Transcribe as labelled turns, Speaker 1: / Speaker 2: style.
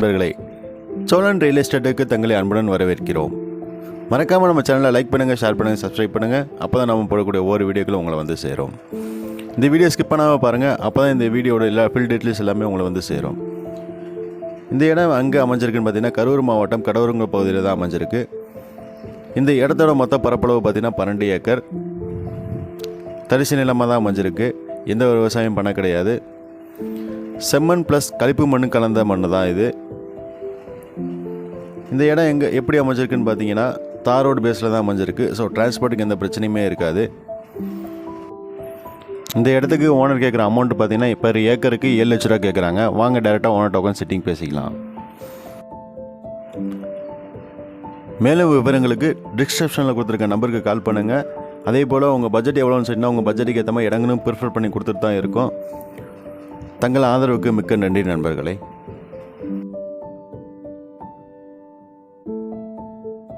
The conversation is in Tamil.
Speaker 1: நண்பர்களே, சோழன் ரியல் எஸ்டேட்டுக்கு தங்களை அன்புடன் வரவேற்கிறோம். மறக்காமல் நம்ம சேனலை லைக் பண்ணுங்கள், ஷேர் பண்ணுங்கள், சப்ஸ்கிரைப் பண்ணுங்கள். அப்போ தான் நம்ம போடக்கூடிய ஒவ்வொரு வீடியோக்களும் உங்களை வந்து சேரும். இந்த வீடியோ ஸ்கிப் பண்ணாமல் பாருங்கள். அப்போ தான் இந்த வீடியோட எல்லா ஃபுல் டீட்டெயில்ஸ் எல்லாமே உங்களை வந்து சேரும். இந்த இடம் அங்கே அமைஞ்சிருக்குன்னு பார்த்தீங்கன்னா கரூர் மாவட்டம் கடவுருங்க பகுதியில் தான் அமைஞ்சிருக்கு. இந்த இடத்தோட மொத்த பரப்பளவு பார்த்தீங்கன்னா 12 ஏக்கர் தரிசு நிலமாக தான் அமைஞ்சிருக்கு. எந்த ஒரு விவசாயம் பண்ண கிடையாது. செம்மண் ப்ளஸ் கழிப்பு மண் கலந்த மண் தான் இது. இந்த இடம் எப்படி அமைஞ்சிருக்குன்னு பார்த்தீங்கன்னா தார் ரோடு பேஸில் தான் அமைஞ்சிருக்கு. ஸோ டிரான்ஸ்போர்ட்டுக்கு எந்த பிரச்சனையுமே இருக்காது. இந்த இடத்துக்கு ஓனர் கேட்குற அமௌண்ட் பார்த்தீங்கன்னா இப்போ ஏக்கருக்கு 7 லட்ச ரூபா கேட்குறாங்க. வாங்க டேரெக்டாக ஓனர் டோக்கன் சிட்டிங் பேசிக்கலாம். மேலும் விவரங்களுக்கு டிஸ்கிரிப்ஷனில் கொடுத்துருக்க நம்பருக்கு கால் பண்ணுங்கள். அதே போல் உங்கள் பட்ஜெட் எவ்வளோன்னு சொன்னால் உங்கள் பட்ஜெட்டுக்கு ஏற்ற மாதிரி இடங்களும் ப்ரிஃபர் பண்ணி கொடுத்துட்டு தான் இருக்கும். தங்கள் ஆதரவுக்கு மிக்க நன்றி நண்பர்களே.